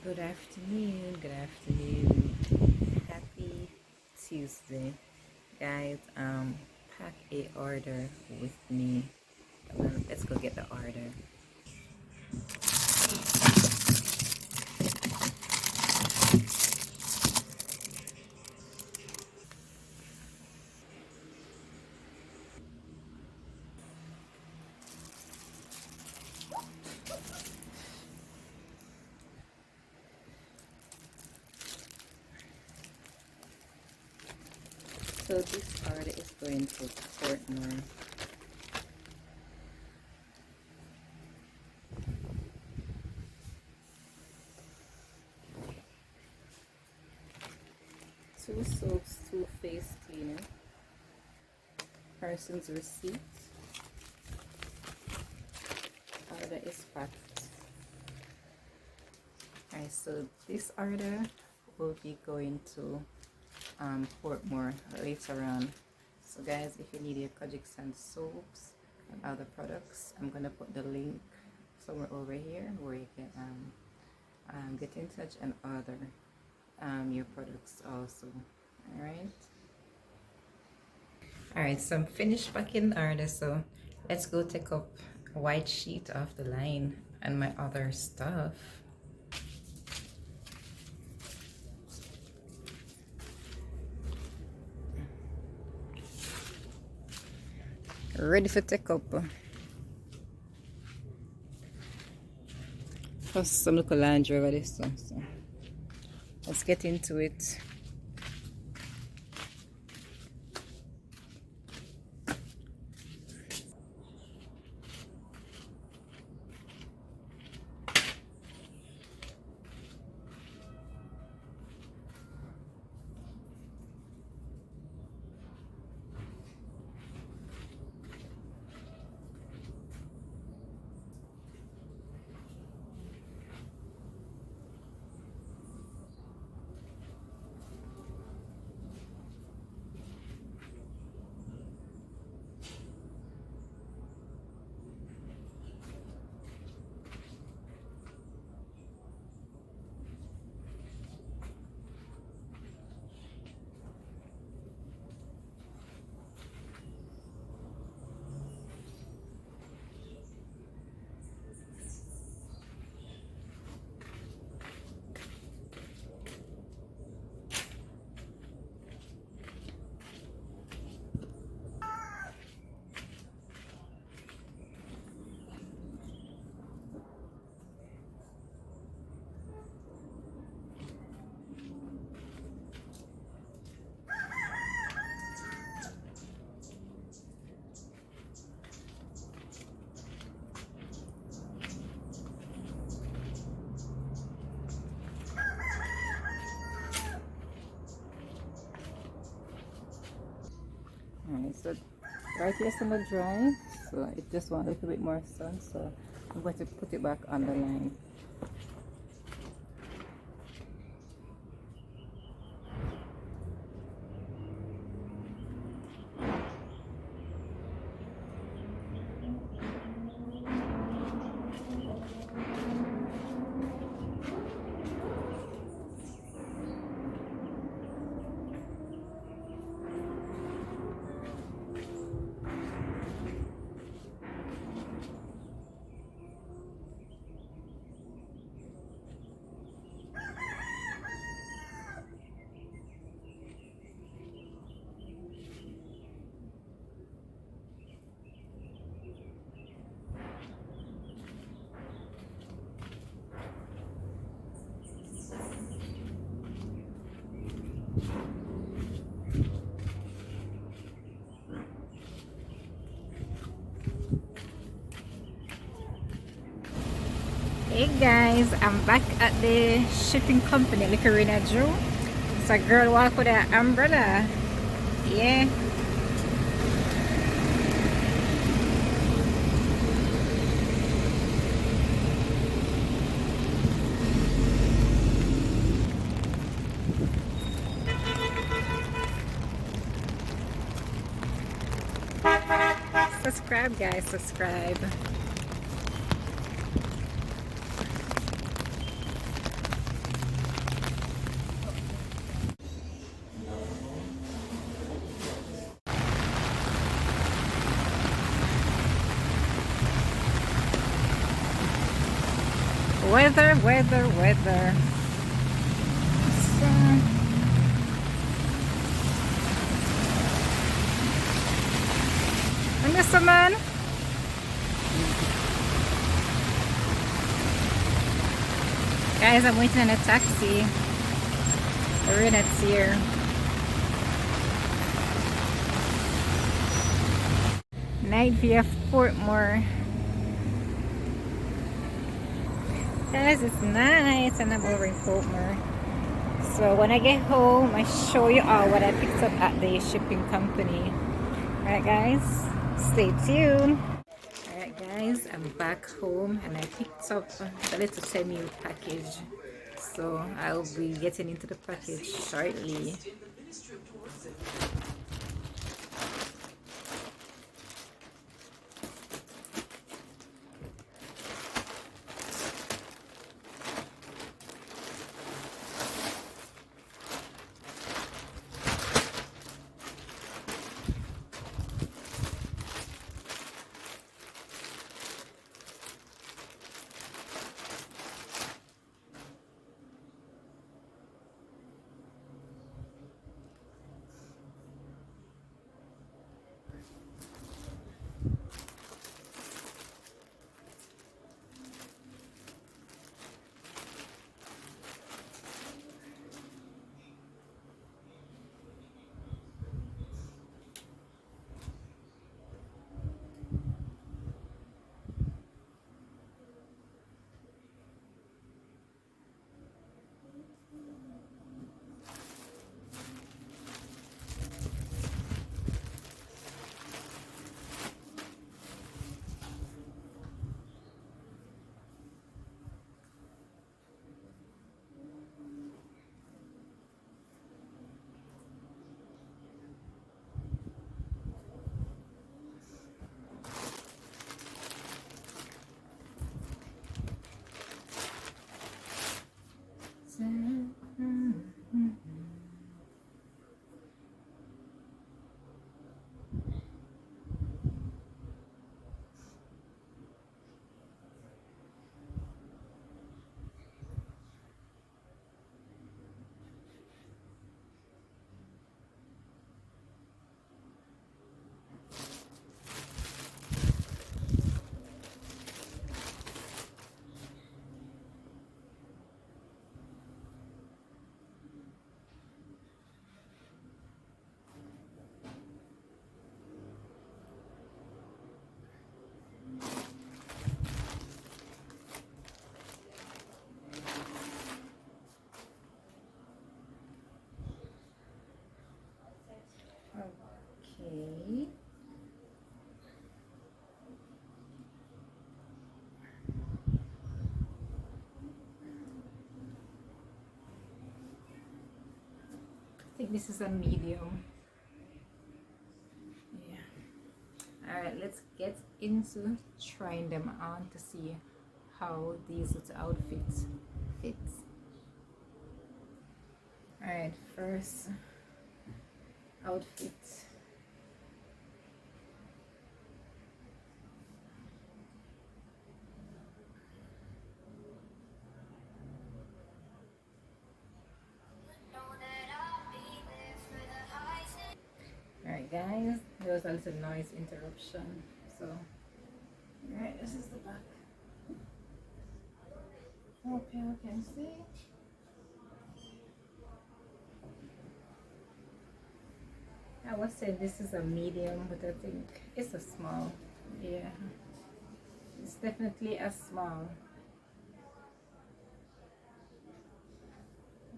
Good afternoon, good afternoon. Happy Tuesday. Guys, pack a order with me. Let's go get the order. So this order is going to Portmore. Two soaps, two face cleaner, person's receipt. Order is packed. Alright, so this order will be going to Portmore later on. So guys, if you need your Kojic and soaps and other products, I'm gonna put the link somewhere over here where you can get in touch and order your products also. Alright, so I'm finished packing the order, so let's go take up a white sheet off the line and my other stuff. Ready for take up. First, some little laundry over this one, so let's get into it. Alright, so right here is gonna dry, so it just wants a little bit more sun, so I'm going to put it back on the line. Hey guys, I'm back at the shipping company, Licorina Joe. It's a girl walk with an umbrella. Yeah. Subscribe guys, subscribe. Weather. So, Mr. Man, guys, I'm waiting in a taxi. The Renet's here. Night via Portmore. Guys, it's night and I'm over in Portmore. So when I get home, I show you all what I picked up at the shipping company. Alright guys, stay tuned. Alright guys, I'm back home and I picked up the little TEMU package. So I'll be getting into the package shortly. Okay. I think this is a medium. Yeah. Alright, let's get into trying them on to see how these little outfits fit. Alright, first outfit. Alright guys, there was a little noise interruption. So, alright, this is the back. Hope you can see. I would say this is a medium, but I think it's a small. Yeah, it's definitely a small.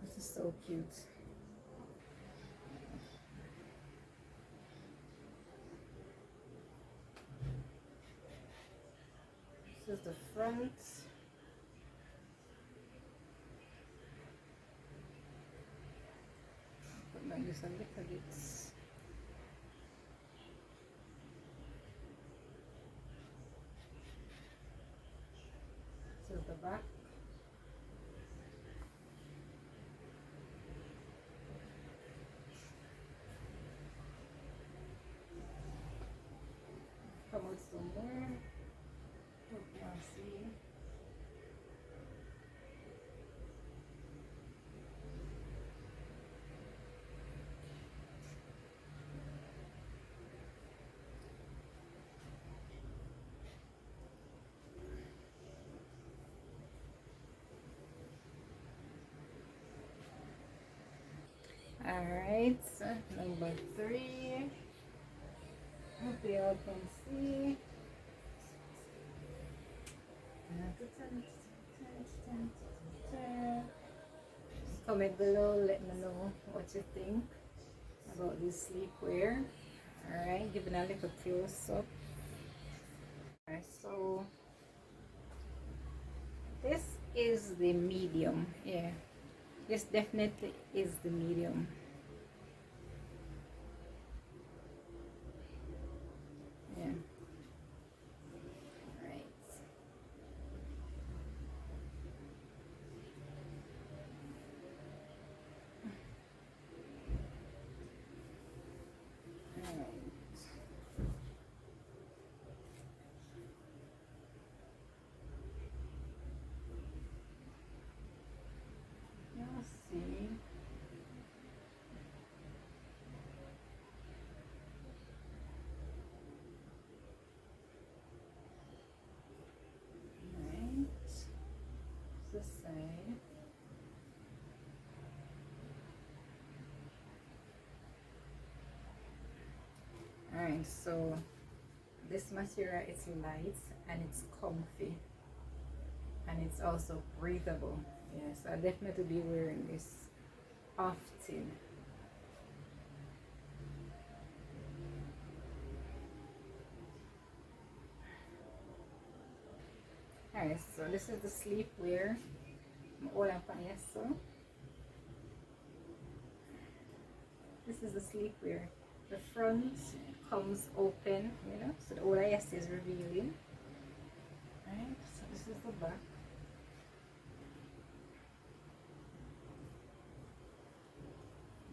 This is so cute. This is the front. But now use a little bit. This is the back. Come out some more. Hope you can see. Alright, so number 3. Hope you all can see. Comment below, let me know what you think about this sleepwear. Alright, giving a little close up. Alright, so this is the medium. Yeah, this definitely is the medium. Yeah. Alright. Let's see. Right. This side. Alright, so this material is light and it's comfy and it's also breathable. Yes, I'll definitely be wearing this often. Alright, so this is the sleepwear. This is the sleepwear. The front comes open, you know, so the OIS is revealing. Alright, so this is the back.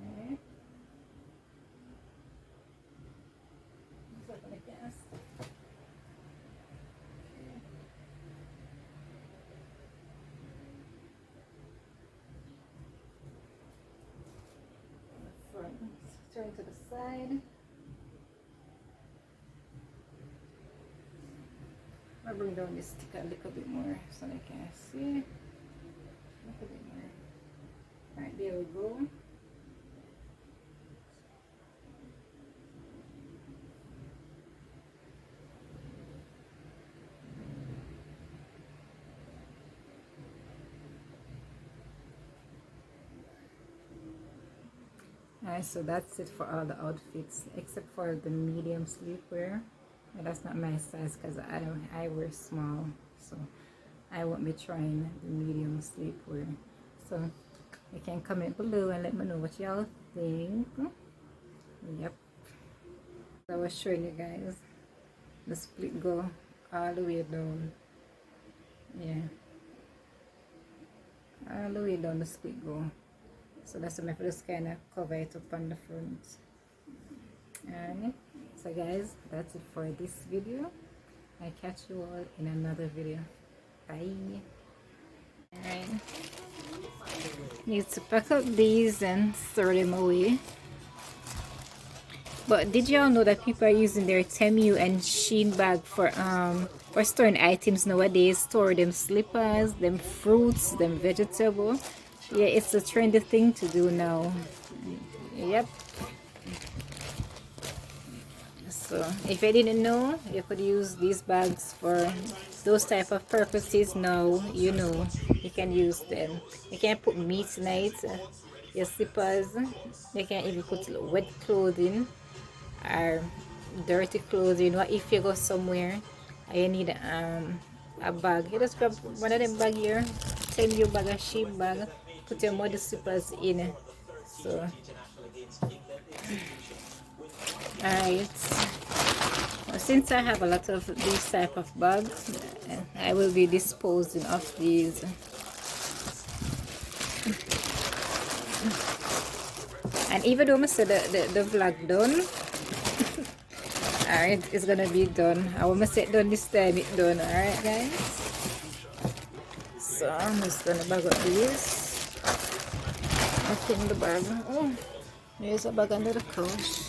Alright. Let's open the gas. Turn to the side. I'll bring down this stick a little bit more so I can see. A little bit more. Alright, there we go. Alright, so that's it for all the outfits except for the medium sleepwear. But that's not my size because I wear small, so I won't be trying the medium sleepwear. So you can comment below and let me know what y'all think. Yep, I was showing you guys the split go all the way down. Yeah, all the way down the split go. So that's why I just kind of cover it up on the front. Alright, so guys, that's it for this video. I catch you all in another video. Bye. Alright, need to pack up these and throw them away. But did y'all know that people are using their TEMU and Shein bag for storing items nowadays? Store them slippers, them fruits, them vegetables. Yeah, it's a trendy thing to do now. Yep. So if you didn't know, you could use these bags for those type of purposes. Now you know you can use them. You can put meat in it, your slippers. You can even put wet clothing or dirty clothing. What if you go somewhere and you need a bag? You just grab one of them bag here, send you bag, a sheep bag, put your muddy slippers in. So alright, since I have a lot of these type of bags, I will be disposing of these. And even though I said the vlog done, alright, it's gonna be done. I want to say it done this time, it's done. Alright guys, so I'm just gonna bag up these. I in the bag. Oh, there's a bag under the couch.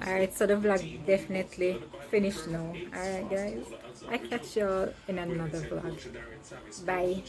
Alright, so the vlog definitely finished now. Alright guys, I catch y'all in another vlog. Bye.